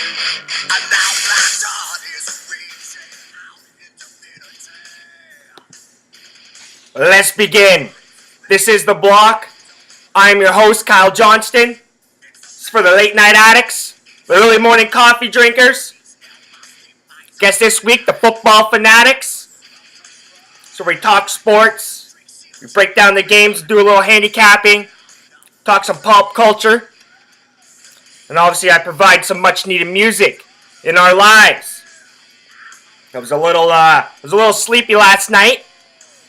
And now that dawn is reaching out into infinity. Let's begin. This is The Block. I'm your host, Kyle Johnston. It's for the late night addicts, the early morning coffee drinkers. Guess this week, the football fanatics. So we talk sports, we break down the games, do a little handicapping, talk some pop culture, and obviously I provide some much needed music in our lives. I was a little sleepy last night.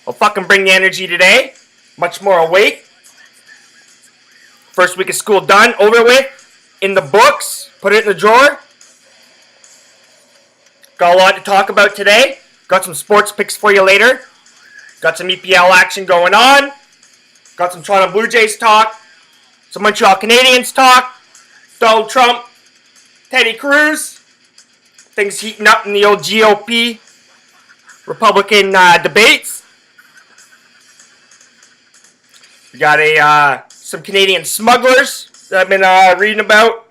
I'll fucking bring the energy today. Much more awake. First week of school done, over with, in the books, put it in the drawer. Got a lot to talk about today. Got some sports picks for you later. Got some EPL action going on. Got some Toronto Blue Jays talk. Some Montreal Canadiens talk. Donald Trump. Teddy Cruz. Things heating up in the old GOP Republican debates. We got some Canadian smugglers that I've been reading about.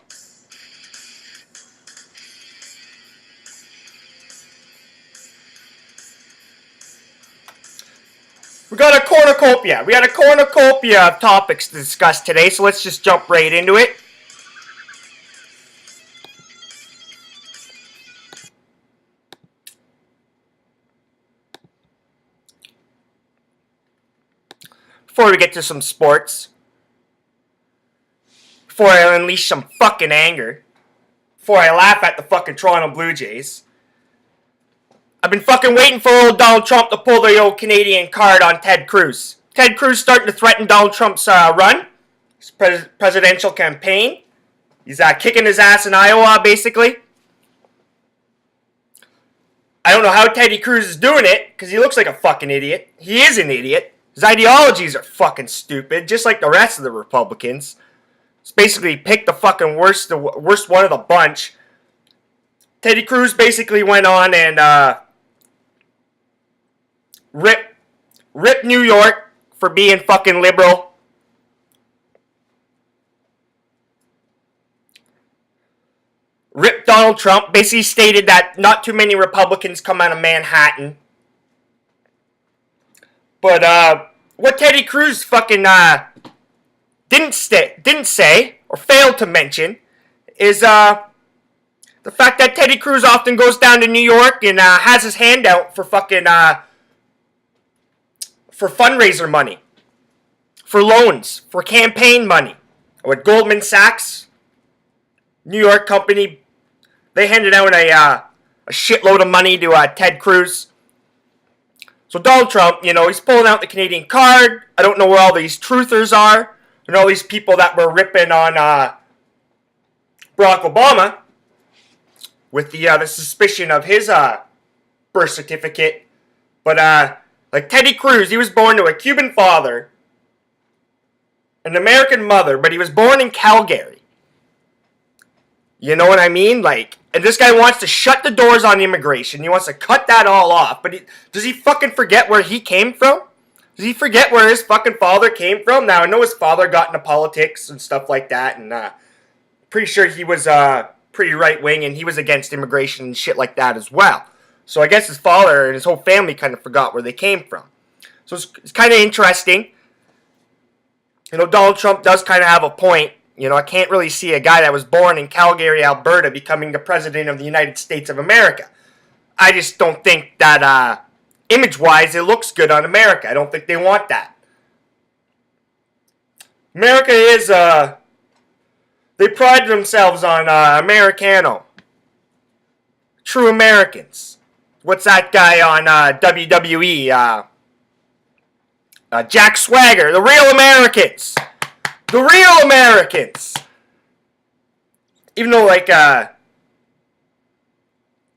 We got a cornucopia. We got a cornucopia of topics to discuss today, so let's just jump right into it. Before we get to some sports, before I unleash some fucking anger, before I laugh at the fucking Toronto Blue Jays, I've been fucking waiting for old Donald Trump to pull the old Canadian card on Ted Cruz. Ted Cruz starting to threaten Donald Trump's run, his presidential campaign. He's kicking his ass in Iowa, basically. I don't know how Teddy Cruz is doing it, because he looks like a fucking idiot. He is an idiot. His ideologies are fucking stupid, just like the rest of the Republicans. It's basically pick the fucking worst one of the bunch. Teddy Cruz basically went on and rip New York for being fucking liberal. Rip Donald Trump. Basically stated that not too many Republicans come out of Manhattan. But what Teddy Cruz fucking didn't say or failed to mention is the fact that Teddy Cruz often goes down to New York and has his hand out for fucking for fundraiser money, for loans, for campaign money. With Goldman Sachs, New York company, they handed out a shitload of money to Ted Cruz. So Donald Trump, he's pulling out the Canadian card. I don't know where all these truthers are, and all these people that were ripping on Barack Obama with the suspicion of his birth certificate. But like Teddy Cruz, he was born to a Cuban father, an American mother, but he was born in Calgary. You know what I mean? And this guy wants to shut the doors on immigration. He wants to cut that all off. But does he fucking forget where he came from? Does he forget where his fucking father came from? Now, I know his father got into politics and stuff like that, and pretty sure he was pretty right-wing, and he was against immigration and shit like that as well. So I guess his father and his whole family kind of forgot where they came from. So it's kind of interesting. Donald Trump does kind of have a point. I can't really see a guy that was born in Calgary, Alberta, becoming the president of the United States of America. I just don't think that, image-wise, it looks good on America. I don't think they want that. America is, they pride themselves on Americano. True Americans. What's that guy on WWE? Jack Swagger. The real Americans. The real Americans! Even though,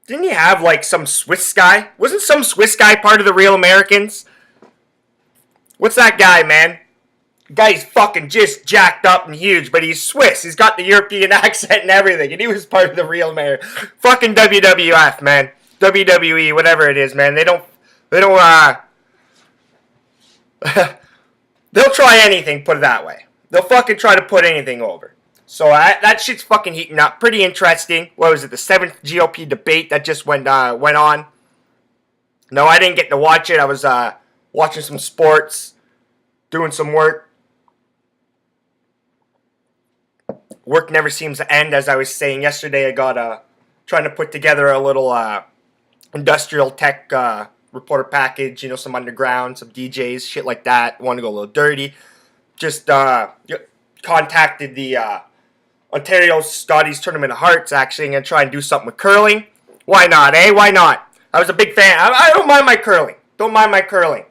didn't he have, some Swiss guy? Wasn't some Swiss guy part of the real Americans? What's that guy, man? The guy's fucking just jacked up and huge, but he's Swiss. He's got the European accent and everything, and he was part of the real American. Fucking WWF, man. WWE, whatever it is, man. They don't, they'll try anything, put it that way. They'll fucking try to put anything over. So that shit's fucking heating up. Pretty interesting. What was it? The 7th GOP debate that just went on. No, I didn't get to watch it. I was watching some sports, doing some work. Work never seems to end. As I was saying yesterday, I got trying to put together a little industrial tech reporter package. You know, some underground, some DJs, shit like that. Want to go a little dirty. Just contacted the Ontario Scotties Tournament of Hearts, actually. I'm going to try and do something with curling. Why not, eh? Why not? I was a big fan. I don't mind my curling. Don't mind my curling.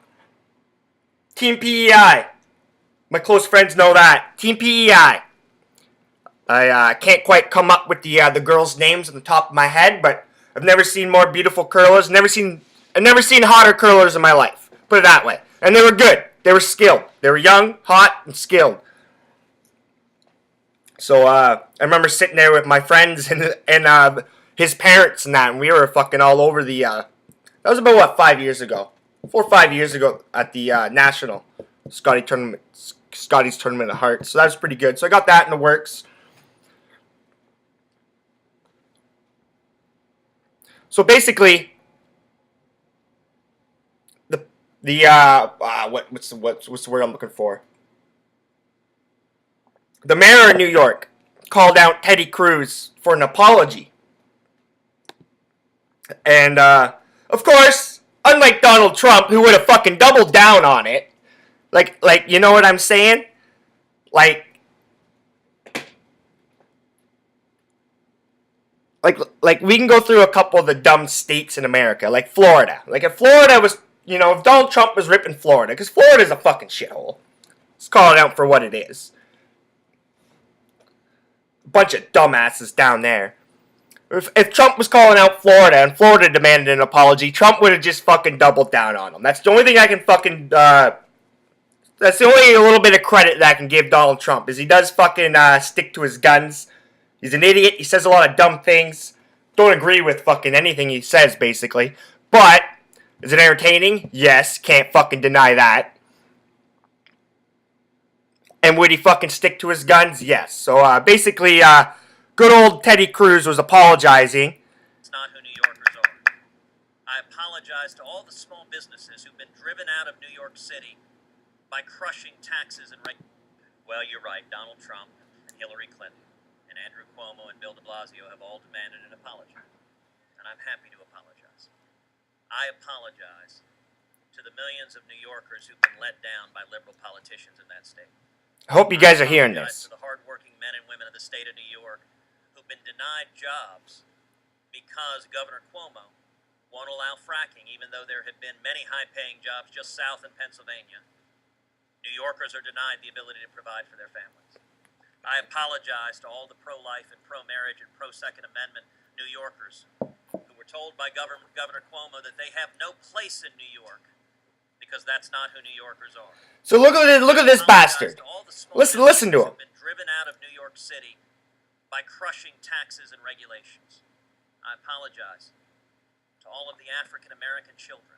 Team PEI. My close friends know that. Team PEI. I can't quite come up with the girls' names on the top of my head, but I've never seen more beautiful curlers. I've never seen hotter curlers in my life. Put it that way. And they were good. They were skilled. They were young, hot, and skilled. So I remember sitting there with my friends and his parents and that, and we were fucking all over the. That was about what, 5 years ago, 4 or 5 years ago at the National Scotties Tournament of Hearts. So that was pretty good. So I got that in the works. So basically, what's the word I'm looking for? The mayor of New York called out Teddy Cruz for an apology. And, of course, unlike Donald Trump, who would have fucking doubled down on it, like, you know what I'm saying? Like, we can go through a couple of the dumb states in America, like Florida. Like, if Florida was, you know, if Donald Trump was ripping Florida, because Florida's a fucking shithole. Let's call it out for what it is. Bunch of dumbasses down there. If Trump was calling out Florida and Florida demanded an apology, Trump would have just fucking doubled down on him. That's the only thing I can fucking, that's the only little bit of credit that I can give Donald Trump, is he does fucking stick to his guns. He's an idiot. He says a lot of dumb things. Don't agree with fucking anything he says, basically. But, is it entertaining? Yes. Can't fucking deny that. And would he fucking stick to his guns? Yes. So, basically, good old Teddy Cruz was apologizing. It's not who New Yorkers are. I apologize to all the small businesses who've been driven out of New York City by crushing taxes and Well, you're right. Donald Trump and Hillary Clinton and Andrew Cuomo and Bill de Blasio have all demanded an apology. And I'm happy to apologize. I apologize to the millions of New Yorkers who've been let down by liberal politicians in that state. I hope you guys are hearing this. To the hardworking men and women of the state of New York who've been denied jobs because Governor Cuomo won't allow fracking, even though there have been many high-paying jobs just south in Pennsylvania. New Yorkers are denied the ability to provide for their families. I apologize to all the pro-life and pro-marriage and pro-Second Amendment New Yorkers who were told by Governor Cuomo that they have no place in New York because that's not who New Yorkers are. So look at this bastard. Listen to him. Been driven out of New York City by crushing taxes and regulations. I apologize to all of the African American children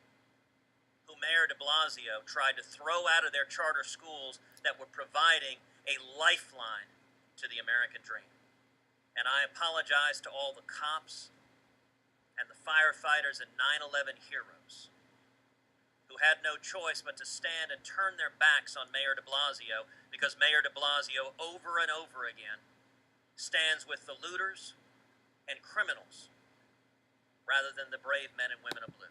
who Mayor de Blasio tried to throw out of their charter schools that were providing a lifeline to the American dream. And I apologize to all the cops and the firefighters and 9/11 heroes who had no choice but to stand and turn their backs on Mayor de Blasio because Mayor de Blasio over and over again stands with the looters and criminals rather than the brave men and women of blue.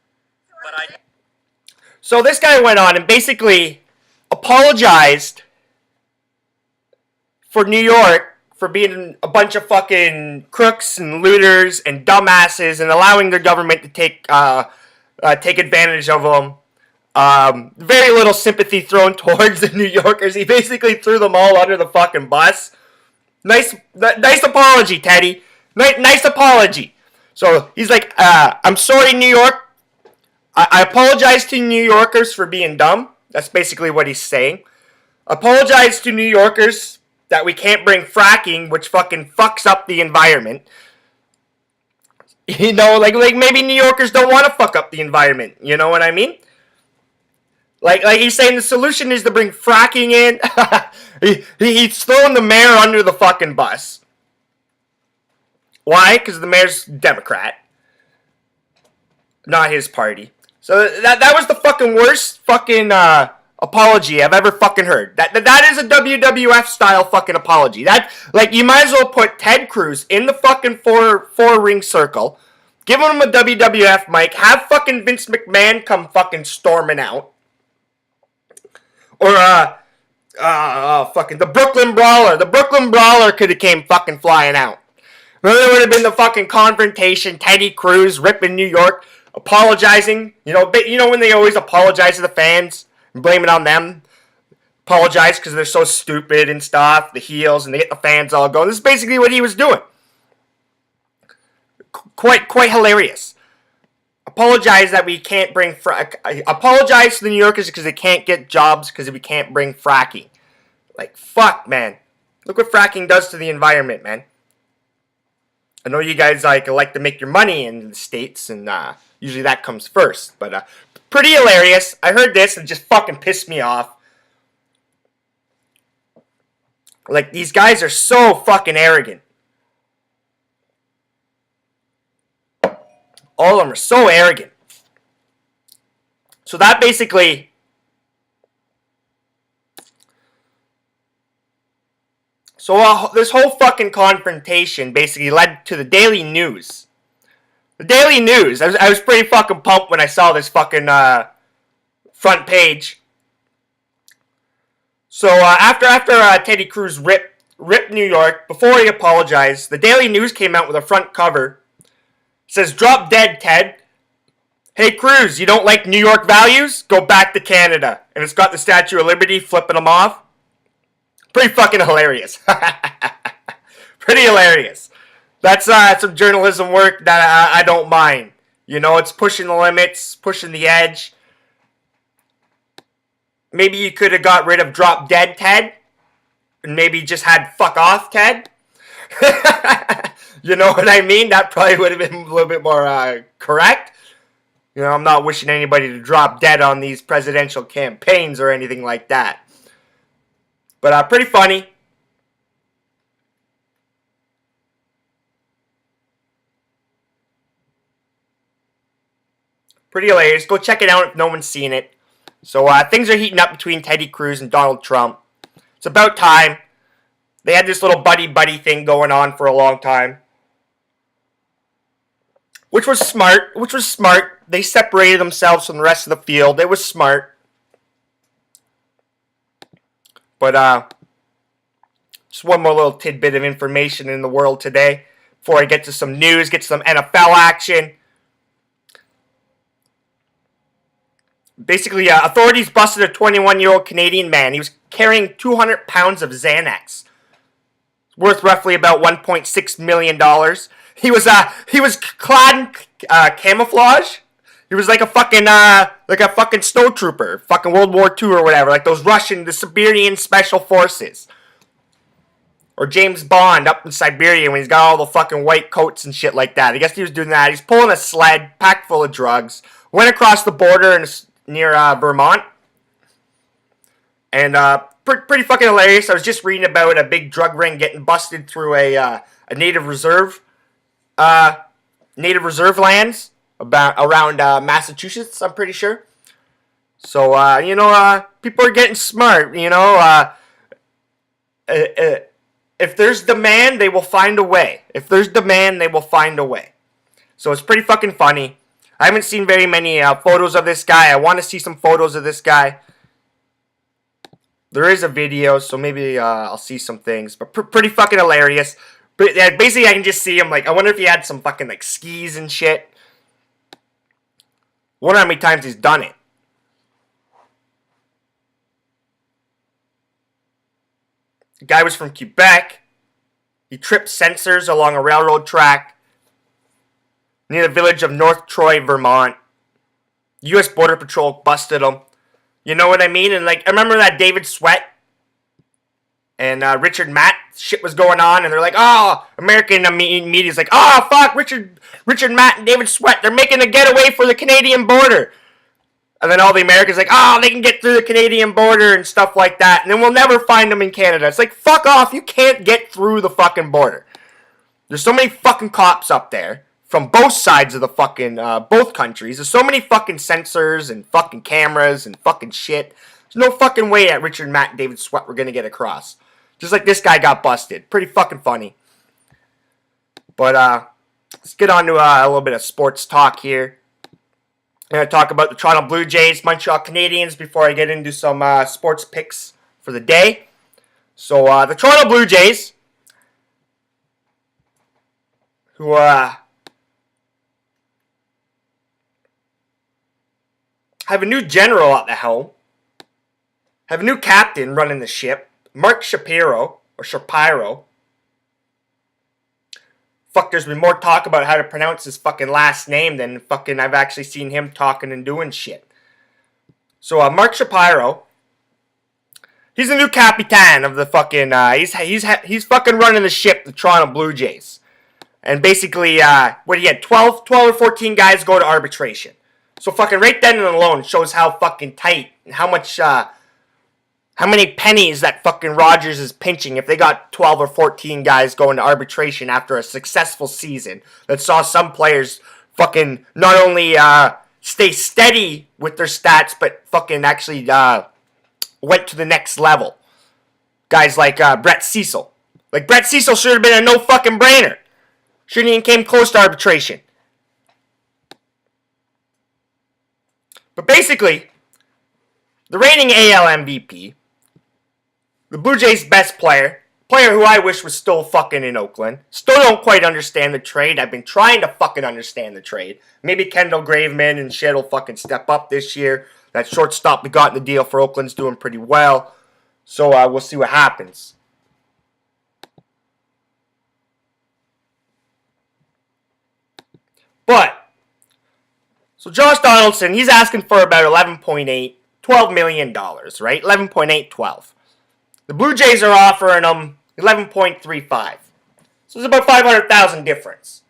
So this guy went on and basically apologized for New York for being a bunch of fucking crooks and looters and dumbasses and allowing their government to take advantage of them. Very little sympathy thrown towards the New Yorkers. He basically threw them all under the fucking bus. Nice apology, Teddy. Nice apology. So he's like, I'm sorry, New York. I apologize to New Yorkers for being dumb. That's basically what he's saying. Apologize to New Yorkers that we can't bring fracking, which fucking fucks up the environment. You know, like maybe New Yorkers don't want to fuck up the environment. You know what I mean? Like he's saying the solution is to bring fracking in. He's throwing the mayor under the fucking bus. Why? Because the mayor's Democrat. Not his party. So that was the fucking worst fucking apology I've ever fucking heard. That is a WWF style fucking apology. That, like, you might as well put Ted Cruz in the fucking four ring circle, give him a WWF mic, have fucking Vince McMahon come fucking storming out. Or fucking the Brooklyn Brawler. The Brooklyn Brawler could have came fucking flying out. Then there would have been the fucking confrontation. Teddy Cruz ripping New York, apologizing. You know when they always apologize to the fans and blame it on them. Apologize because they're so stupid and stuff. The heels, and they get the fans all going. This is basically what he was doing. Quite hilarious. Apologize that we can't bring apologize to the New Yorkers because they can't get jobs because we can't bring fracking. Like, fuck, man. Look what fracking does to the environment, man. I know you guys like to make your money in the States, and usually that comes first. But pretty hilarious. I heard this and it just fucking pissed me off. Like, these guys are so fucking arrogant. All of them are so arrogant. So that basically... So this whole fucking confrontation basically led to the Daily News. The Daily News. I was pretty fucking pumped when I saw this fucking front page. So after Teddy Cruz ripped New York, before he apologized, the Daily News came out with a front cover. It says, "Drop dead, Ted. Hey, Cruz, you don't like New York values? Go back to Canada." And it's got the Statue of Liberty flipping them off. Pretty fucking hilarious. Pretty hilarious. That's some journalism work that I don't mind. You know, it's pushing the limits, pushing the edge. Maybe you could have got rid of Drop Dead Ted, and maybe just had Fuck Off Ted. You know what I mean? That probably would have been a little bit more correct. You know, I'm not wishing anybody to drop dead on these presidential campaigns or anything like that. But pretty funny. Pretty hilarious. Go check it out if no one's seen it. So things are heating up between Teddy Cruz and Donald Trump. It's about time. They had this little buddy thing going on for a long time. Which was smart. They separated themselves from the rest of the field. It was smart. But just one more little tidbit of information in the world today before I get to some news, get to some NFL action. Basically, authorities busted a 21-year-old Canadian man. He was carrying 200 pounds of Xanax, worth roughly about $1.6 million. He was clad in camouflage. He was like a fucking snowtrooper, fucking World War II or whatever, like those the Siberian Special Forces. Or James Bond up in Siberia when he's got all the fucking white coats and shit like that. I guess he was doing that. He's pulling a sled packed full of drugs. Went across the border near Vermont. And pretty fucking hilarious. I was just reading about a big drug ring getting busted through a native reserve lands around Massachusetts, I'm pretty sure. So, people are getting smart, if there's demand, they will find a way. So it's pretty fucking funny. I haven't seen very many photos of this guy. I want to see some photos of this guy. There is a video, so maybe I'll see some things. But pretty fucking hilarious. But basically, I can just see him. Like, I wonder if he had some fucking like skis and shit. Wonder how many times he's done it. The guy was from Quebec. He tripped sensors along a railroad track near the village of North Troy, Vermont. U.S. Border Patrol busted him. You know what I mean? And like, I remember that David Sweat and Richard Matt shit was going on, and they're like, oh, American media's like, oh, fuck, Richard Matt and David Sweat, they're making a getaway for the Canadian border. And then all the Americans like, oh, they can get through the Canadian border and stuff like that. And then we'll never find them in Canada. It's like, fuck off. You can't get through the fucking border. There's so many fucking cops up there from both sides of the fucking, both countries. There's so many fucking sensors and fucking cameras and fucking shit. There's no fucking way that Richard, Matt, and David Sweat were going to get across. Just like this guy got busted. Pretty fucking funny. But, let's get on to a little bit of sports talk here. I'm going to talk about the Toronto Blue Jays, Montreal Canadiens before I get into some sports picks for the day. So, the Toronto Blue Jays, who have a new general at the helm, have a new captain running the ship, Mark Shapiro, or Shapiro. Fuck, there's been more talk about how to pronounce his fucking last name than fucking I've actually seen him talking and doing shit. So, Mark Shapiro, he's the new capitan of the fucking, he's fucking running the ship, the Toronto Blue Jays. And basically, what he had, 12 or 14 guys go to arbitration. So fucking right then and alone shows how fucking tight and how much, how many pennies that fucking Rogers is pinching if they got 12 or 14 guys going to arbitration after a successful season that saw some players fucking not only stay steady with their stats, but fucking actually went to the next level. Guys like Brett Cecil. Like, Brett Cecil should have been a no fucking brainer. Shouldn't even came close to arbitration. But basically, the reigning AL MVP, the Blue Jays' best player who I wish was still fucking in Oakland. Still don't quite understand the trade. I've been trying to fucking understand the trade. Maybe Kendall Graveman and shit will fucking step up this year. That shortstop we got in the deal for Oakland's doing pretty well. So we'll see what happens. But, so Josh Donaldson, he's asking for about $11.8 million, right? 11.8, 12. The Blue Jays are offering him 11.35. So it's about $500,000 difference.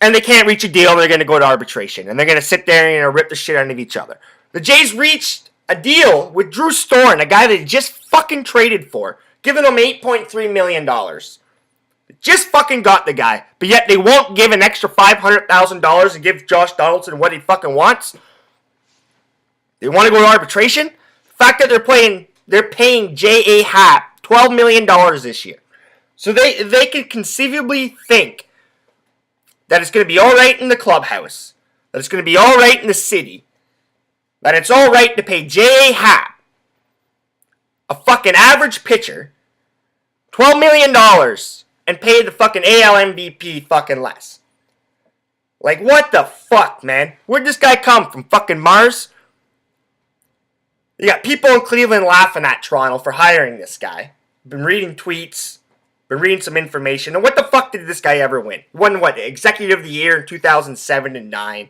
And they can't reach a deal, they're going to go to arbitration. And they're going to sit there and rip the shit out of each other. The Jays reached a deal with Drew Storen, a guy they just fucking traded for, giving him $8.3 million. They just fucking got the guy, but yet they won't give an extra $500,000 and give Josh Donaldson what he fucking wants. They want to go to arbitration? The fact that they're paying J.A. Happ $12 million this year. So they can conceivably think that it's going to be all right in the clubhouse, that it's going to be all right in the city, that it's all right to pay J.A. Happ, a fucking average pitcher, $12 million and pay the fucking AL MVP fucking less. Like, what the fuck, man? Where'd this guy come from? Fucking Mars? You got people in Cleveland laughing at Toronto for hiring this guy. Been reading tweets, been reading some information. And what the fuck did this guy ever win? Won what? Executive of the Year in 2007 and 9.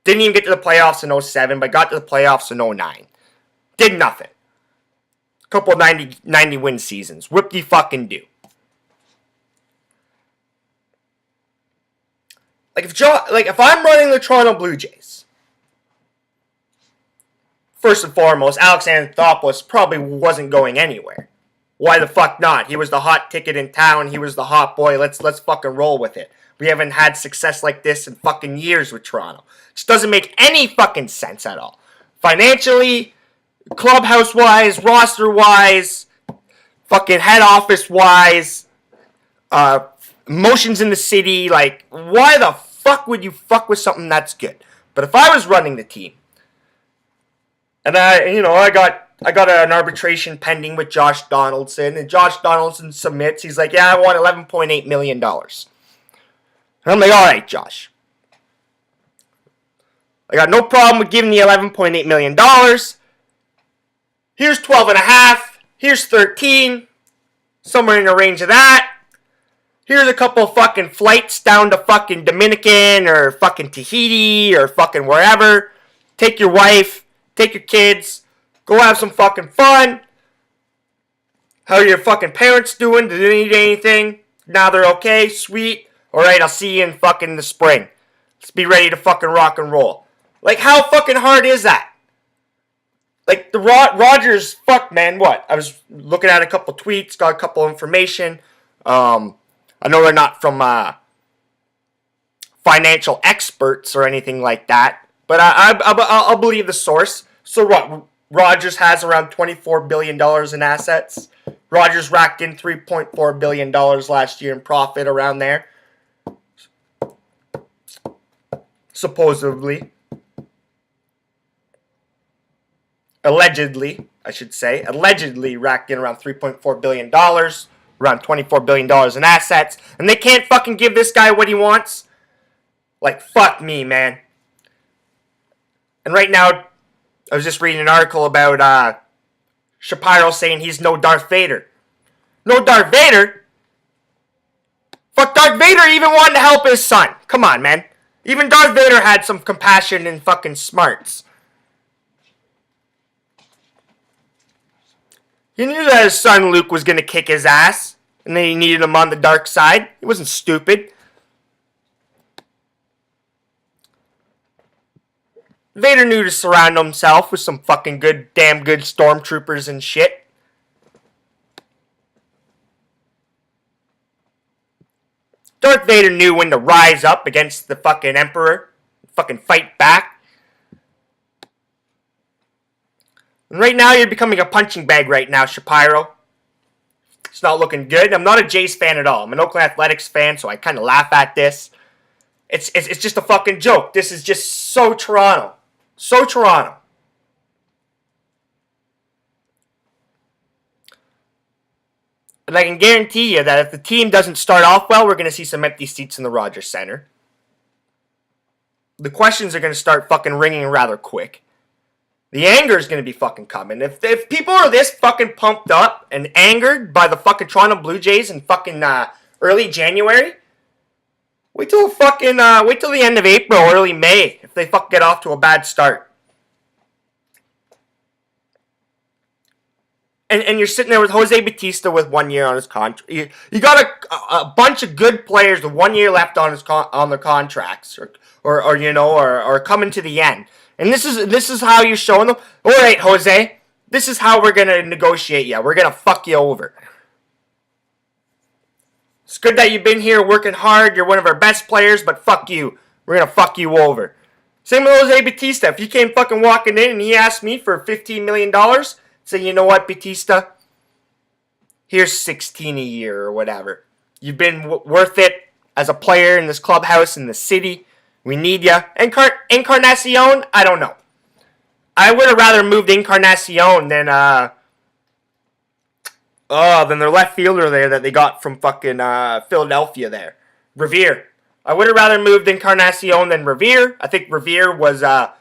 Didn't even get to the playoffs in 07, but got to the playoffs in 09. Did nothing. Couple 90 win seasons. Whoop-de-fucking-do. If I'm running the Toronto Blue Jays, first and foremost, Alex Anthopoulos probably wasn't going anywhere. Why the fuck not? He was the hot ticket in town. He was the hot boy. Let's fucking roll with it. We haven't had success like this in fucking years with Toronto. It just doesn't make any fucking sense at all. Financially, clubhouse-wise, roster-wise, fucking head office-wise, emotions in the city. Like, why the fuck would you fuck with something that's good? But if I was running the team, and I got an arbitration pending with Josh Donaldson, and Josh Donaldson submits, he's like, yeah, I want $11.8 million. And I'm like, all right, Josh. I got no problem with giving you $11.8 million. Here's 12 and a half. Here's 13. Somewhere in the range of that. Here's a couple of fucking flights down to fucking Dominican or fucking Tahiti or fucking wherever. Take your wife. Take your kids. Go have some fucking fun. How are your fucking parents doing? Do they need anything? Now they're okay? Sweet. Alright, I'll see you in fucking the spring. Let's be ready to fucking rock and roll. Like, how fucking hard is that? Like, the Rogers, fuck, man, what? I was looking at a couple tweets, got a couple information. I know they're not from financial experts or anything like that, but I'll believe the source. So what? Rogers has around $24 billion in assets. Rogers racked in $3.4 billion last year in profit, around there. Supposedly. Allegedly, I should say. Allegedly racked in around $3.4 billion. Around $24 billion in assets. And they can't fucking give this guy what he wants? Like, fuck me, man. And right now, I was just reading an article about Shapiro saying he's no Darth Vader. No Darth Vader? Fuck, Darth Vader even wanted to help his son. Come on, man. Even Darth Vader had some compassion and fucking smarts. He knew that his son Luke was going to kick his ass. And then he needed him on the dark side. He wasn't stupid. Vader knew to surround himself with some fucking damn good stormtroopers and shit. Darth Vader knew when to rise up against the fucking Emperor. Fucking fight back. And right now, you're becoming a punching bag right now, Shapiro. It's not looking good. I'm not a Jays fan at all. I'm an Oakland Athletics fan, so I kind of laugh at this. It's just a fucking joke. This is just so Toronto. So Toronto. And I can guarantee you that if the team doesn't start off well, we're going to see some empty seats in the Rogers Center. The questions are going to start fucking ringing rather quick. The anger is going to be fucking coming. If people are this fucking pumped up and angered by the fucking Toronto Blue Jays in fucking early January, wait till the end of April, early May, if they fuck get off to a bad start. And you're sitting there with Jose Bautista with 1 year on his contract. You got a bunch of good players with 1 year left on their contracts, or coming to the end. And this is how you're showing them. All right, Jose, this is how we're gonna negotiate you. We're gonna fuck you over. It's good that you've been here working hard. You're one of our best players, but fuck you. We're gonna fuck you over. Same with Jose Bautista. If he came fucking walking in and he asked me for $15 million, say, you know what, Bautista? Here's 16 a year or whatever. You've been worth it as a player in this clubhouse in the city. We need you. Encarnacion? I don't know. I would have rather moved Encarnacion than their left fielder there that they got from fucking Philadelphia there. Revere. I would have rather moved Encarnacion than Revere. I think Revere was had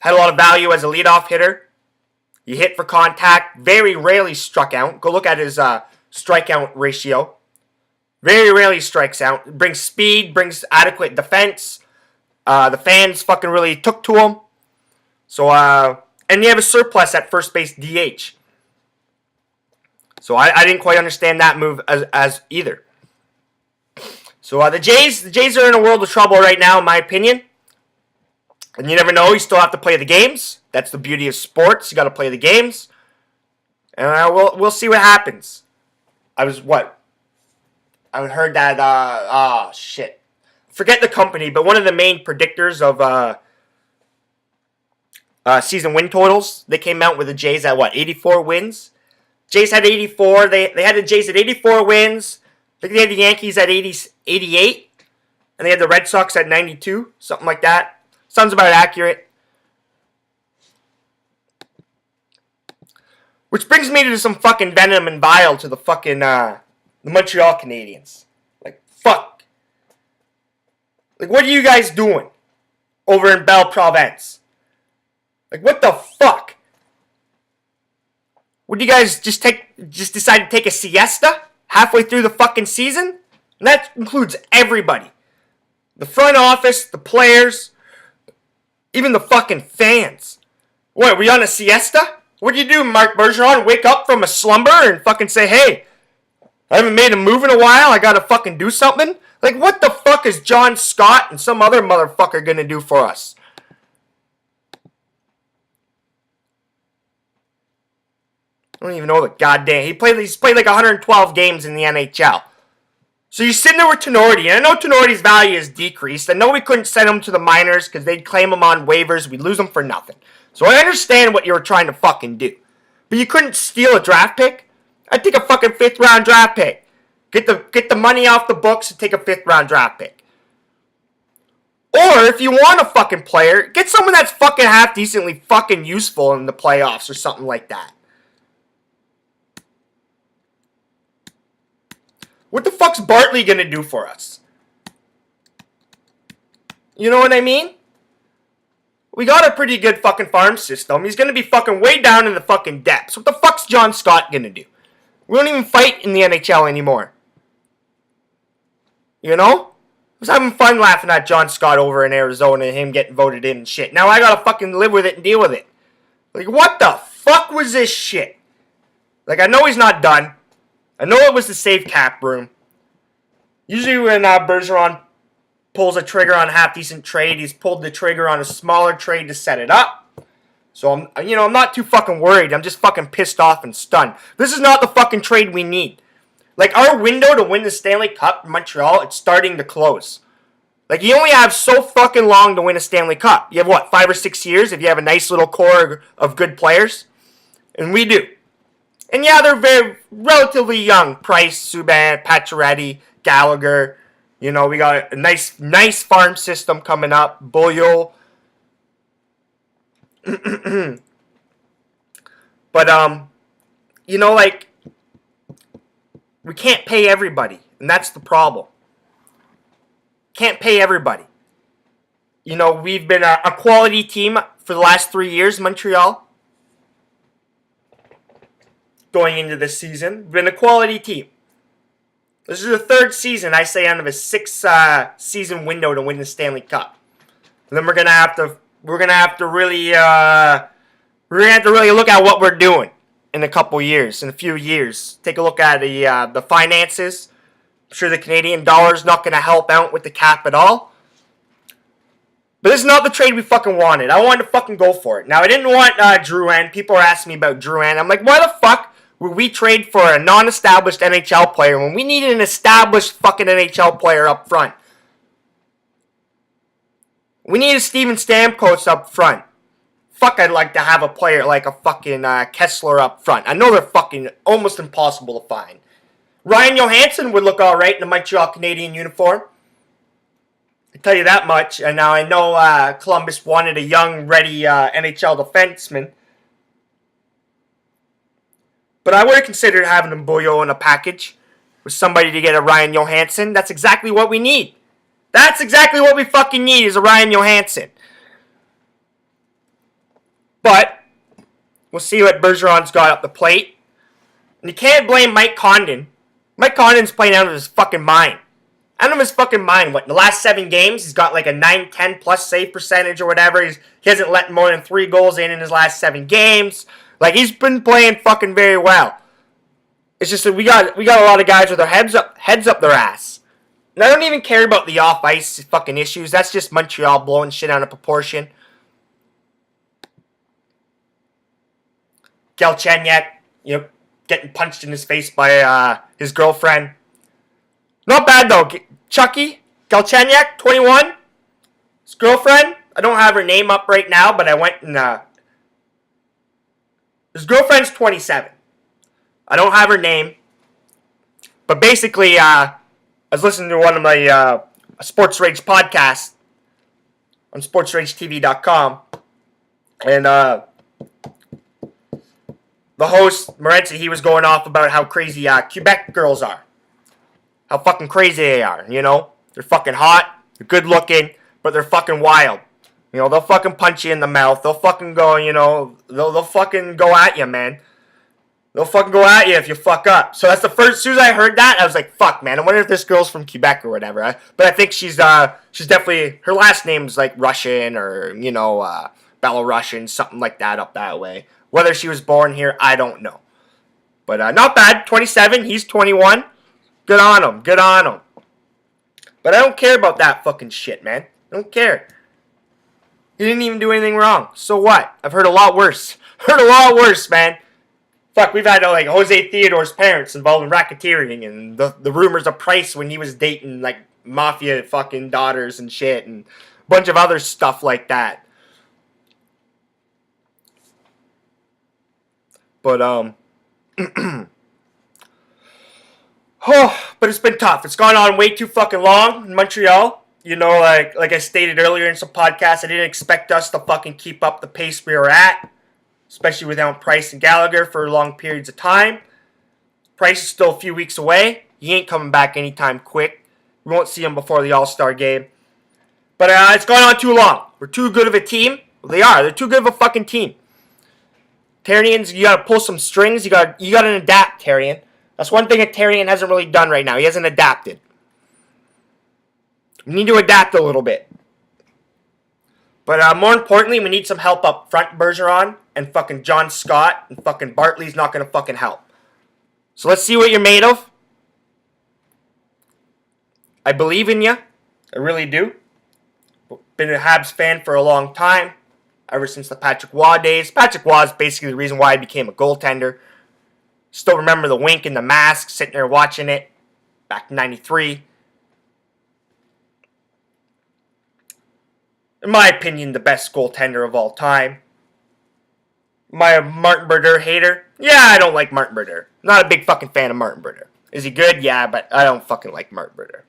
a lot of value as a leadoff hitter. He hit for contact. Very rarely struck out. Go look at his strikeout ratio. Very rarely strikes out. Brings speed, brings adequate defense. The fans fucking really took to him. So, and you have a surplus at first base DH. So I didn't quite understand that move as either. So the Jays are in a world of trouble right now, in my opinion. And you never know. You still have to play the games. That's the beauty of sports. You got to play the games. And we'll see what happens. I heard that, shit. Forget the company, but one of the main predictors of season win totals, they came out with the Jays at 84 wins? Jays had 84. They had the Jays at 84 wins. I think they had the Yankees at 88. And they had the Red Sox at 92. Something like that. Sounds about accurate. Which brings me to some fucking venom and bile to the fucking the Montreal Canadiens. Like, fuck. Like, what are you guys doing over in Belle Province? Like, what the fuck? Would you guys just decide to take a siesta halfway through the fucking season? And that includes everybody. The front office, the players, even the fucking fans. What, are we on a siesta? What do you do, Marc Bergeron? Wake up from a slumber and fucking say, hey, I haven't made a move in a while. I gotta fucking do something. Like, what the fuck is John Scott and some other motherfucker gonna do for us? I don't even know the goddamn. He's played like 112 games in the NHL. So you're sitting there with Tenorti, and I know Tenorti's value has decreased. I know we couldn't send him to the minors because they'd claim him on waivers. We'd lose him for nothing. So I understand what you were trying to fucking do. But you couldn't steal a draft pick? I'd take a fucking 5th round draft pick. Get the money off the books and take a 5th round draft pick. Or if you want a fucking player, get someone that's fucking half decently fucking useful in the playoffs or something like that. What the fuck's Bartley gonna do for us? You know what I mean? We got a pretty good fucking farm system. He's gonna be fucking way down in the fucking depths. What the fuck's John Scott gonna do? We don't even fight in the NHL anymore. You know? I was having fun laughing at John Scott over in Arizona and him getting voted in and shit. Now I gotta fucking live with it and deal with it. Like, what the fuck was this shit? Like, I know he's not done. I know it was the safe cap room. Usually when Bergeron pulls a trigger on a half-decent trade, he's pulled the trigger on a smaller trade to set it up. So, I'm not too fucking worried. I'm just fucking pissed off and stunned. This is not the fucking trade we need. Like, our window to win the Stanley Cup in Montreal, it's starting to close. Like, you only have so fucking long to win a Stanley Cup. You have, 5 or 6 years if you have a nice little core of good players? And we do. And yeah, they're very relatively young. Price, Subban, Pacioretty, Gallagher. We got a nice farm system coming up. Boyle. But, we can't pay everybody. And that's the problem. Can't pay everybody. We've been a quality team for the last 3 years, Montreal. Going into this season. We've been a quality team. This is the 3rd season, I say, out of a 6-season window to win the Stanley Cup. And then we're gonna have to really look at what we're doing in a few years. Take a look at the finances. I'm sure the Canadian dollar is not gonna help out with the cap at all. But this is not the trade we fucking wanted. I wanted to fucking go for it. Now, I didn't want Drouin. People are asking me about Drouin. I'm like, why the fuck would we trade for a non-established NHL player when we needed an established fucking NHL player up front? We need a Steven Stamkos up front. Fuck, I'd like to have a player like a fucking Kessler up front. I know they're fucking almost impossible to find. Ryan Johansson would look alright in a Montreal Canadian uniform. I tell you that much. And now I know Columbus wanted a young, ready NHL defenseman. But I would have considered having a Boyo in a package with somebody to get a Ryan Johansson. That's exactly what we need. That's exactly what we fucking need is a Ryan Johansson. But we'll see what Bergeron's got up the plate. And you can't blame Mike Condon. Mike Condon's playing out of his fucking mind. Out of his fucking mind. What, in the last 7 games, he's got like a 9-10 plus save percentage or whatever. He hasn't let more than 3 goals in his last 7 games. Like, he's been playing fucking very well. It's just that we got a lot of guys with their heads up their ass. And I don't even care about the off-ice fucking issues. That's just Montreal blowing shit out of proportion. Galchenyuk, getting punched in his face by his girlfriend. Not bad, though. Chucky, Galchenyuk, 21. His girlfriend, I don't have her name up right now, but I went and... his girlfriend's 27. I don't have her name. But basically, I was listening to one of my Sports Rage podcasts on sportsragetv.com. And the host, Morency, he was going off about how crazy Quebec girls are. How fucking crazy they are, They're fucking hot, they're good looking, but they're fucking wild. They'll fucking punch you in the mouth. They'll fucking go, they'll fucking go at you, man. They'll fucking go at you if you fuck up. So that's the first, as soon as I heard that, I was like, fuck, man. I wonder if this girl's from Quebec or whatever. But I think she's definitely, her last name's like Russian or, Belarusian, something like that up that way. Whether she was born here, I don't know. But not bad. 27, he's 21. Good on him. Good on him. But I don't care about that fucking shit, man. I don't care. He didn't even do anything wrong. So what? I've heard a lot worse. Heard a lot worse, man. Fuck, we've had like Jose Theodore's parents involved in racketeering and the rumors of Price when he was dating like mafia fucking daughters and shit and a bunch of other stuff like that. But but it's been tough. It's gone on way too fucking long in Montreal. You know, like I stated earlier in some podcasts, I didn't expect us to fucking keep up the pace we were at, especially without Price and Gallagher for long periods of time. Price is still a few weeks away. He ain't coming back anytime quick. We won't see him before the All-Star game. But it's gone on too long. We're too good of a team. Well, they are. They're too good of a fucking team. Terrians, you gotta pull some strings. You gotta adapt, Terrian. That's one thing that Terrian hasn't really done right now. He hasn't adapted. We need to adapt a little bit. But more importantly, we need some help up front. Bergeron and fucking John Scott and fucking Bartley's not gonna fucking help. So let's see what you're made of. I believe in you. I really do. Been a Habs fan for a long time. Ever since the Patrick Waugh days. Patrick Waugh is basically the reason why I became a goaltender. Still remember the wink and the mask, sitting there watching it back in '93. In my opinion, the best goaltender of all time. Am I a Martin Brodeur hater? Yeah, I don't like Martin Brodeur. Not a big fucking fan of Martin Brodeur. Is he good? Yeah, but I don't fucking like Martin Brodeur.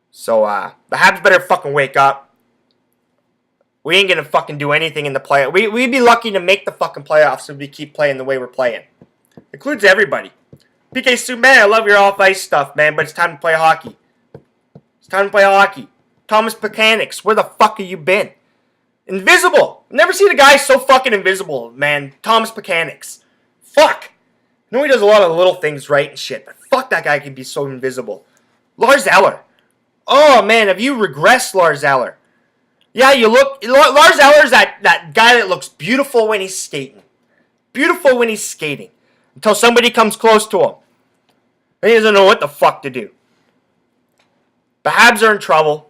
So, the Habs better fucking wake up. We ain't gonna fucking do anything in the playoffs. We'd be lucky to make the fucking playoffs if we keep playing the way we're playing. Includes everybody. PK Subban, I love your off-ice stuff, man, but it's time to play hockey. It's time to play hockey. Thomas Pekanics, where the fuck have you been? Invisible. Never seen a guy so fucking invisible, man. Thomas Pekanics. Fuck. I know he does a lot of little things right and shit, but fuck that guy can be so invisible. Lars Eller. Oh, man, have you regressed, Lars Eller? Yeah, you look... Lars Eller's that guy that looks beautiful when he's skating. Beautiful when he's skating. Until somebody comes close to him. And he doesn't know what the fuck to do. The Habs are in trouble.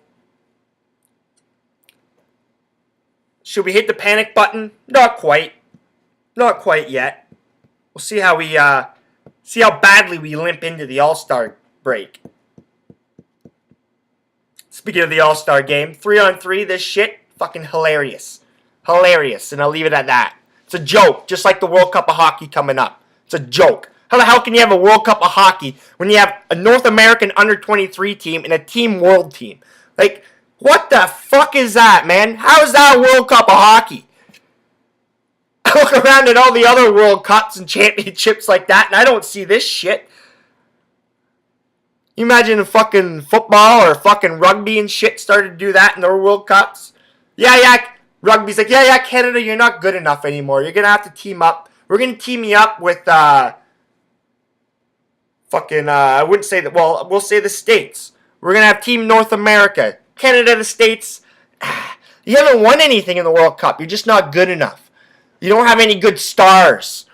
Should we hit the panic button? Not quite. Not quite yet. We'll see how we... see how badly we limp into the All-Star break. Speaking of the All-Star game, 3-on-3, this shit, fucking hilarious. Hilarious, and I'll leave it at that. It's a joke, just like the World Cup of Hockey coming up. It's a joke. How the hell can you have a World Cup of Hockey when you have a North American under-23 team and a Team World team? Like, what the fuck is that, man? How is that a World Cup of Hockey? I look around at all the other World Cups and championships like that, and I don't see this shit. You imagine fucking football or fucking rugby and shit started to do that in their World Cups? Yeah, rugby's like, yeah, Canada, you're not good enough anymore. You're going to have to team up. We're going to team you up with, I wouldn't say that, well, we'll say the States. We're going to have Team North America. Canada, the States. You haven't won anything in the World Cup. You're just not good enough. You don't have any good stars.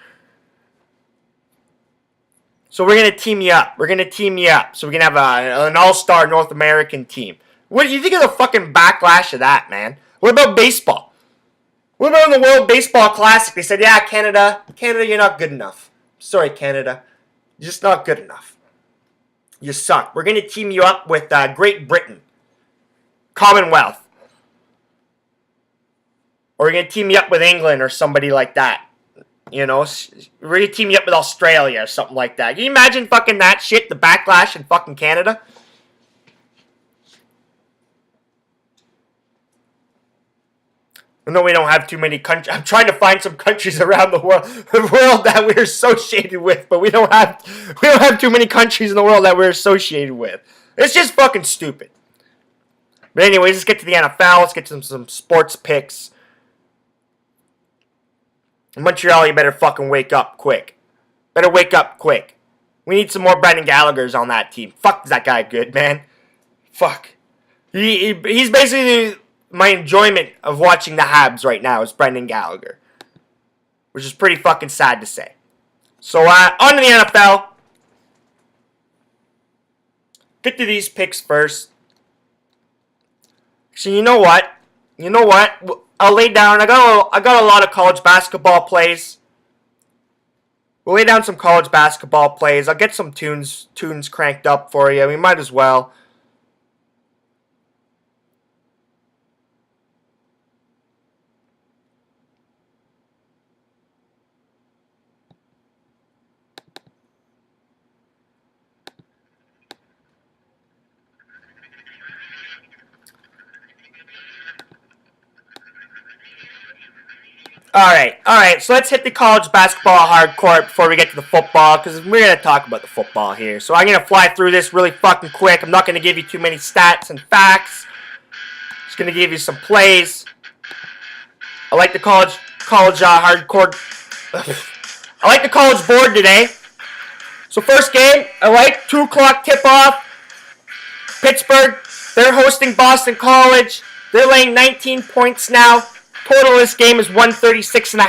So we're going to team you up. We're going to team you up. So we can have an all-star North American team. What do you think of the fucking backlash of that, man? What about baseball? What about in the World Baseball Classic? They said, yeah, Canada, you're not good enough. Sorry, Canada. You're just not good enough. You suck. We're going to team you up with Great Britain. Commonwealth. Or we're going to team you up with England or somebody like that. You know, we're going to team you up with Australia or something like that. Can you imagine fucking that shit, the backlash in fucking Canada? I know we don't have too many countries. I'm trying to find some countries around the world that we're associated with, but we don't have too many countries in the world that we're associated with. It's just fucking stupid. But anyways, let's get to the NFL. Let's get to some sports picks. Montreal, you better fucking wake up quick. Better wake up quick. We need some more Brendan Gallaghers on that team. Fuck, is that guy good, man? Fuck. He's basically my enjoyment of watching the Habs right now is Brendan Gallagher. Which is pretty fucking sad to say. So, on to the NFL. get to these picks first. So you know what? I'll lay down. I got a lot of college basketball plays. We'll lay down some college basketball plays. I'll get some tunes cranked up for you. We might as well. All right. So let's hit the college basketball hardcore before we get to the football, because we're going to talk about the football here. So I'm going to fly through this really fucking quick. I'm not going to give you too many stats and facts. Just going to give you some plays. I like the college hardcore. I like the college board today. So first game, I like 2 o'clock tip-off. Pittsburgh, they're hosting Boston College. They're laying 19 points now. Total of this game is 136.5.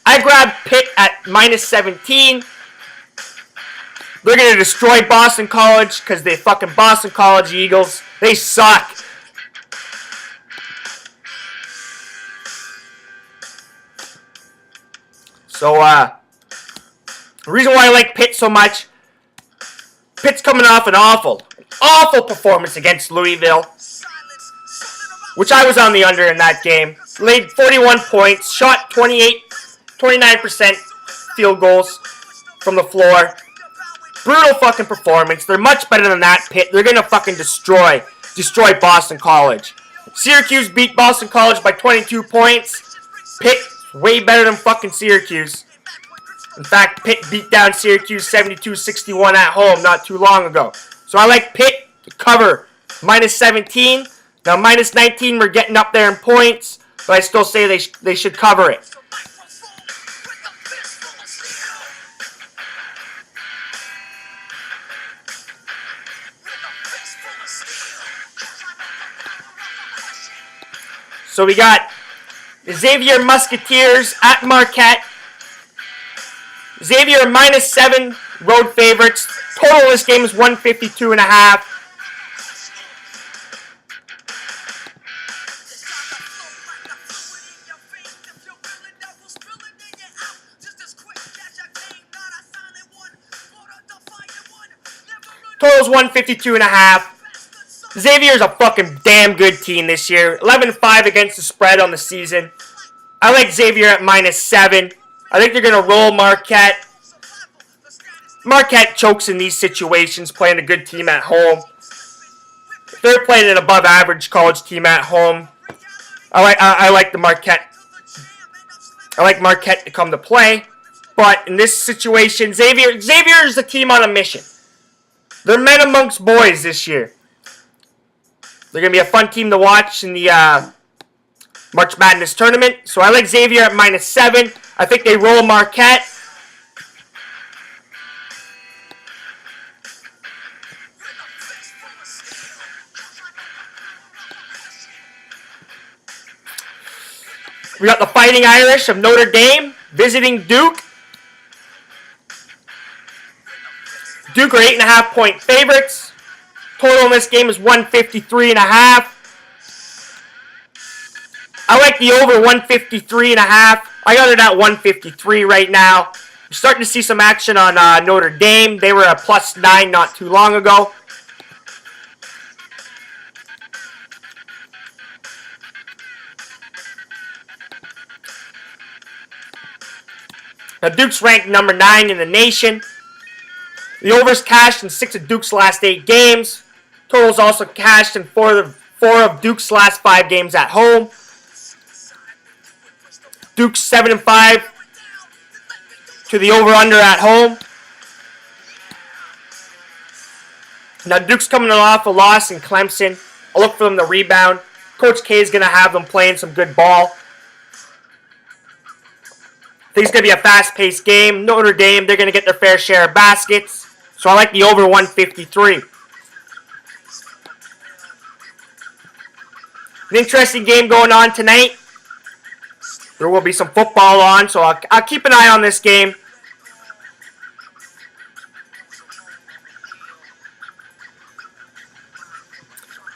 I grabbed Pitt at minus 17. They're going to destroy Boston College because they fucking Boston College Eagles. They suck. So, the reason why I like Pitt so much, Pitt's coming off an awful performance against Louisville, which I was on the under in that game. Laid 41 points, shot 29% field goals from the floor. Brutal fucking performance. They're much better than that, Pitt. They're going to fucking destroy Boston College. Syracuse beat Boston College by 22 points. Pitt, way better than fucking Syracuse. In fact, Pitt beat down Syracuse 72-61 at home not too long ago. So I like Pitt to cover minus 17. Now minus 19, we're getting up there in points, but I still say they should cover it. So we got the Xavier Musketeers at Marquette. Xavier minus 7 road favorites. Total of this game is 152.5. Total is 152.5. Xavier's a fucking damn good team this year. 11-5 against the spread on the season. I like Xavier at minus 7. I think they're going to roll Marquette. Marquette chokes in these situations, playing a good team at home. They're playing an above-average college team at home. I like the Marquette. I like Marquette to come to play. But in this situation, Xavier is a team on a mission. They're men amongst boys this year. They're going to be a fun team to watch in the March Madness tournament. So I like Xavier at minus 7. I think they roll Marquette. We got the Fighting Irish of Notre Dame visiting Duke. Duke are 8.5 point favorites. Total in this game is 153.5. I like the over 153.5. I got it at 153 right now. We're starting to see some action on Notre Dame. They were a +9 not too long ago. Now Duke's ranked number 9 in the nation. The over's cashed in 6 of Duke's last 8 games. Total's also cashed in 4 of Duke's last 5 games at home. Duke's 7-5 to the over-under at home. Now Duke's coming off a loss in Clemson. I'll look for them to rebound. Coach K is going to have them playing some good ball. I think it's going to be a fast-paced game. Notre Dame, they're going to get their fair share of baskets. So I like the over 153. An interesting game going on tonight. There will be some football on, so I'll keep an eye on this game.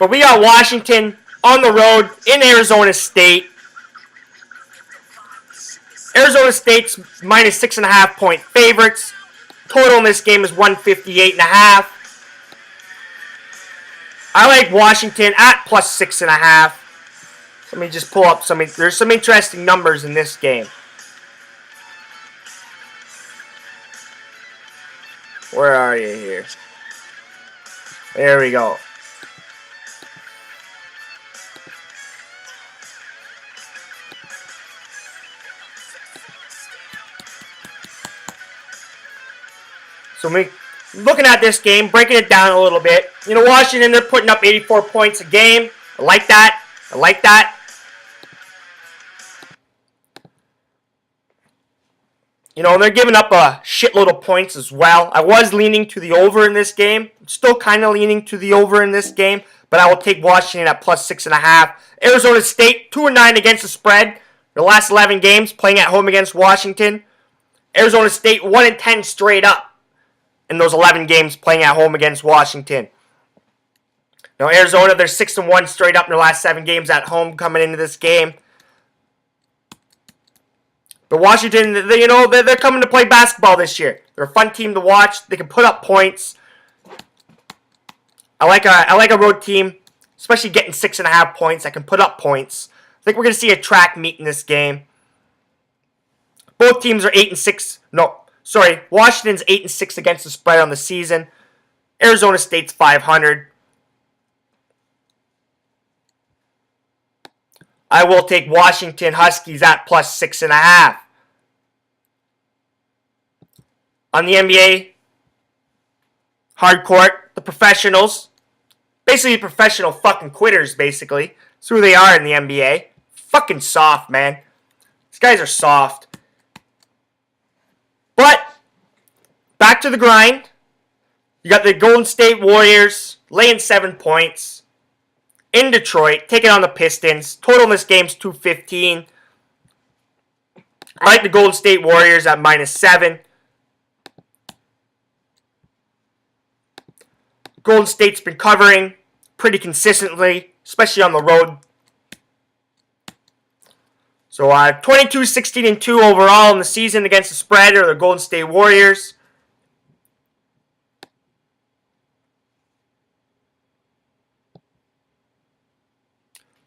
But we got Washington on the road in Arizona State. Arizona State's minus 6.5 point favorites. Total in this game is 158.5. I like Washington at plus 6.5. Let me just pull up there's some interesting numbers in this game. Where are you here? There we go. So looking at this game, breaking it down a little bit. You know, Washington, they're putting up 84 points a game. I like that. I like that. You know, they're giving up a shitload of points as well. I was leaning to the over in this game. I'm still kind of leaning to the over in this game, but I will take Washington at plus 6.5. Arizona State, 2-9 against the spread. Their last 11 games playing at home against Washington. Arizona State, 1-10 straight up in those 11 games playing at home against Washington. Now, Arizona, they're 6-1 straight up in their last 7 games at home coming into this game. But Washington, they're coming to play basketball this year. They're a fun team to watch. They can put up points. I like a road team, especially getting 6.5 points. I can put up points. I think we're going to see a track meet in this game. Both teams are 8-6. No, sorry. Washington's 8-6 against the spread on the season. Arizona State's 500. I will take Washington Huskies at plus 6.5. On the NBA, hardcourt, the professionals, basically professional fucking quitters, basically. That's who they are in the NBA. Fucking soft, man. These guys are soft. But, back to the grind. You got the Golden State Warriors laying 7 points in Detroit, taking on the Pistons. Total in this game is 215. I like the Golden State Warriors at minus 7. Golden State's been covering pretty consistently, especially on the road. So 22-16-2 overall in the season against the spread are the Golden State Warriors.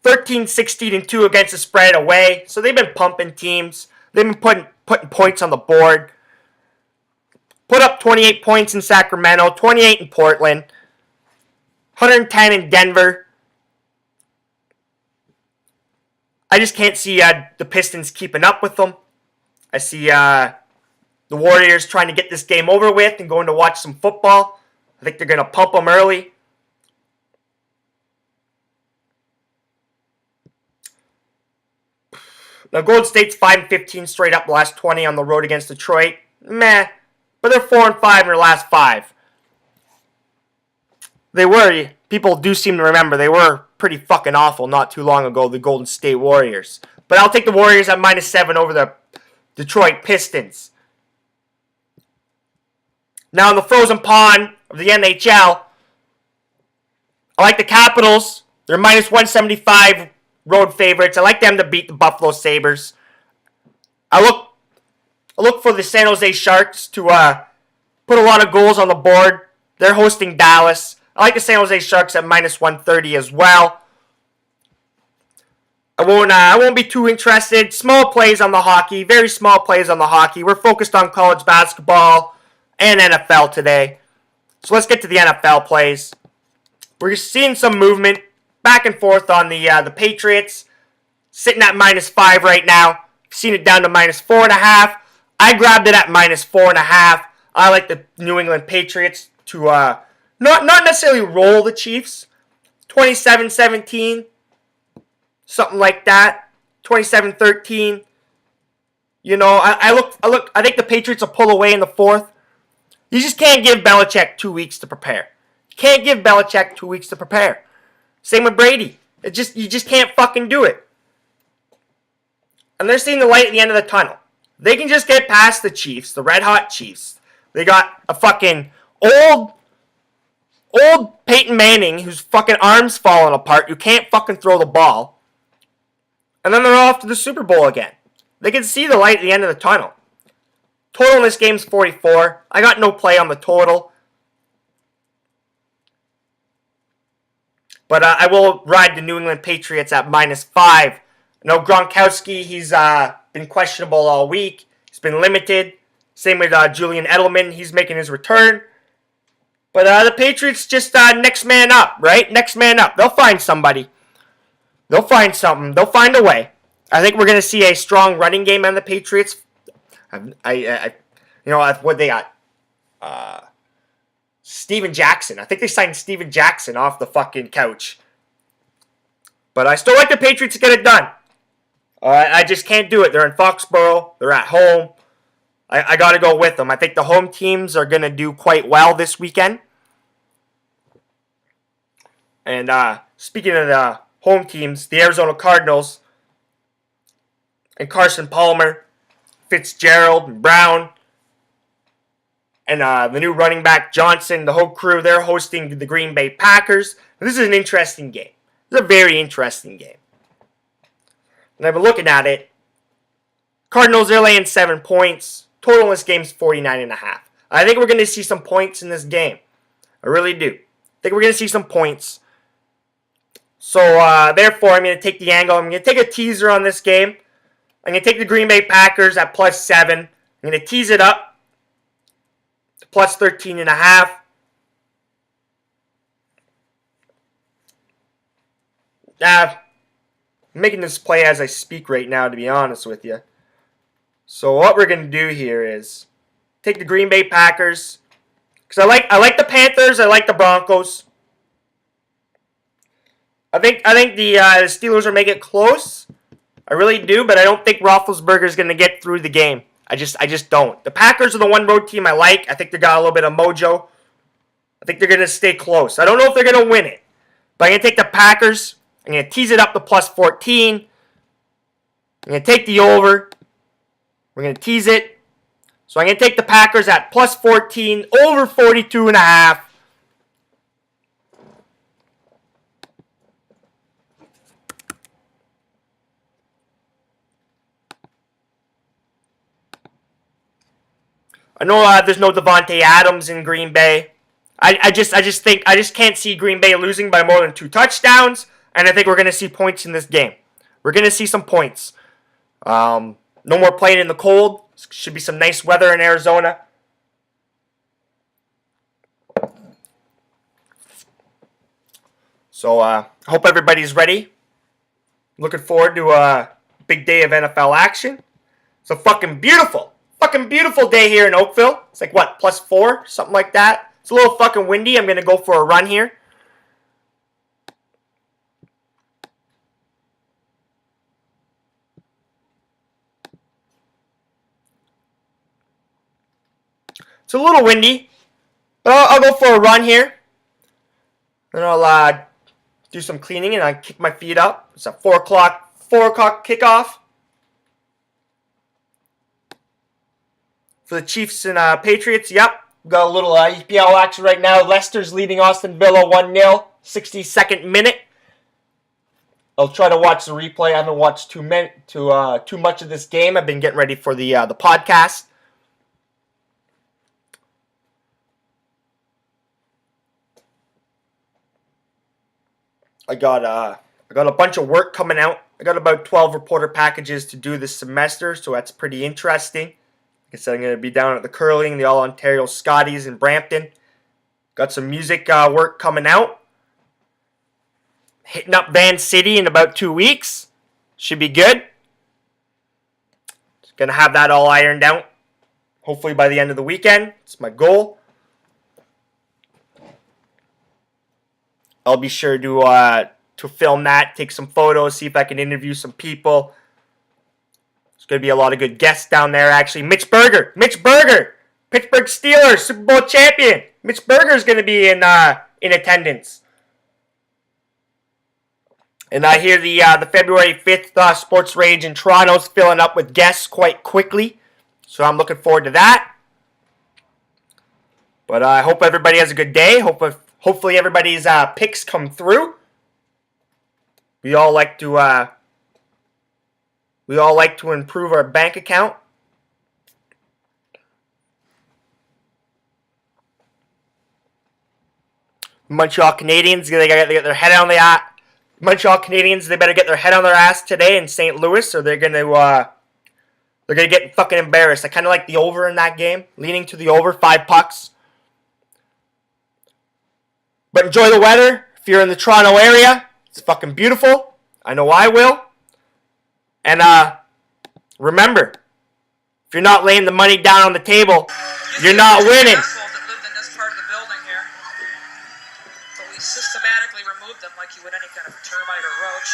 (13-16-2) against the spread away. So they've been pumping teams. They've been putting points on the board. Put up 28 points in Sacramento, 28 in Portland, 110 in Denver. I just can't see the Pistons keeping up with them. I see the Warriors trying to get this game over with and going to watch some football. I think they're going to pump them early. Now, Golden State's 5-15 straight up the last 20 on the road against Detroit. Meh. But they're 4-5 in their last 5. They were, people do seem to remember, they were pretty fucking awful not too long ago, the Golden State Warriors. But I'll take the Warriors at minus 7 over the Detroit Pistons. Now in the frozen pond of the NHL, I like the Capitals. They're minus 175 road favorites. I like them to beat the Buffalo Sabres. I look for the San Jose Sharks to put a lot of goals on the board. They're hosting Dallas. I like the San Jose Sharks at minus 130 as well. I won't be too interested. Small plays on the hockey. Very small plays on the hockey. We're focused on college basketball and NFL today. So let's get to the NFL plays. We're seeing some movement back and forth on the Patriots. Sitting at minus 5 right now. Seen it down to minus 4.5. I grabbed it at minus 4.5. I like the New England Patriots to not necessarily roll the Chiefs. 27-17. Something like that. 27-13. You know, I think the Patriots will pull away in the 4th. You just can't give Belichick 2 weeks to prepare. You can't give Belichick 2 weeks to prepare. Same with Brady. You just can't fucking do it. And they're seeing the light at the end of the tunnel. They can just get past the Chiefs, the red hot Chiefs. They got a fucking old Peyton Manning, whose fucking arm's falling apart, you can't fucking throw the ball. And then they're off to the Super Bowl again. They can see the light at the end of the tunnel. Total in this game's 44. I got no play on the total. But I will ride the New England Patriots at -5. No Gronkowski, he's been questionable all week. He's been limited. Same with Julian Edelman, he's making his return. But the Patriots just next man up, right? Next man up. They'll find somebody. They'll find something. They'll find a way. I think we're going to see a strong running game on the Patriots. What they got? Steven Jackson. I think they signed Steven Jackson off the fucking couch. But I still like the Patriots to get it done. I just can't do it. They're in Foxborough. They're at home. I got to go with them. I think the home teams are going to do quite well this weekend. And speaking of the home teams, the Arizona Cardinals and Carson Palmer, Fitzgerald, and Brown, and the new running back Johnston, the whole crew, they're hosting the Green Bay Packers. This is an interesting game. This is a very interesting game. And I've been looking at it. Cardinals, they're laying 7 points. Total in this game is 49.5. I think we're going to see some points in this game. I really do. I think we're going to see some points. So, therefore, I'm going to take the angle. I'm going to take a teaser on this game. I'm going to take the Green Bay Packers at +7. I'm going to tease it up to +13.5. I'm making this play as I speak right now, to be honest with you. So what we're going to do here is take the Green Bay Packers. Because I like the Panthers. I like the Broncos. I think the Steelers will make it close. I really do, but I don't think Roethlisberger's going to get through the game. I just don't. The Packers are the one road team I like. I think they got a little bit of mojo. I think they're going to stay close. I don't know if they're going to win it. But I'm going to take the Packers. I'm going to tease it up to +14. I'm going to take the over. We're going to tease it. So I'm going to take the Packers at +14, over 42.5. I know there's no Devontae Adams in Green Bay. I just can't see Green Bay losing by more than 2 touchdowns, and I think we're going to see points in this game. We're going to see some points. No more playing in the cold. Should be some nice weather in Arizona. So I hope everybody's ready. Looking forward to a big day of NFL action. It's a fucking beautiful day here in Oakville. It's like, what, +4? Something like that. It's a little fucking windy. I'm going to go for a run here. It's a little windy, but I'll go for a run here. Then I'll do some cleaning and I'll kick my feet up. It's a 4 o'clock kickoff for the Chiefs and Patriots. Yep, got a little EPL action right now. Leicester's leading Aston Villa 1-0, 62nd minute. I'll try to watch the replay. I haven't watched too much of this game. I've been getting ready for the podcast. I got a bunch of work coming out. I got about 12 reporter packages to do this semester, so that's pretty interesting. Like I said, I'm going to be down at the Curling, the All-Ontario Scotties in Brampton. Got some music work coming out. Hitting up Van City in about 2 weeks. Should be good. Just going to have that all ironed out. Hopefully by the end of the weekend. It's my goal. I'll be sure to film that, take some photos, see if I can interview some people. There's going to be a lot of good guests down there, actually. Mitch Berger, Pittsburgh Steelers, Super Bowl champion. Mitch Berger is going to be in attendance. And I hear the February 5th Sports Rage in Toronto is filling up with guests quite quickly. So I'm looking forward to that. But I hope everybody has a good day. Hope Hopefully everybody's picks come through. We all like to improve our bank account. Montreal Canadiens, they gotta get their head on the Montreal Canadiens, they better get their head on their ass today in St. Louis, or they're gonna get fucking embarrassed. I kind of like the over in that game, leaning to the over 5 pucks. But enjoy the weather if you're in the Toronto area. It's fucking beautiful. I know I will. And remember, if you're not laying the money down on the table, you're not winning. That lived in this part of the building here, but we systematically removed them like you would any kind of termite or roach.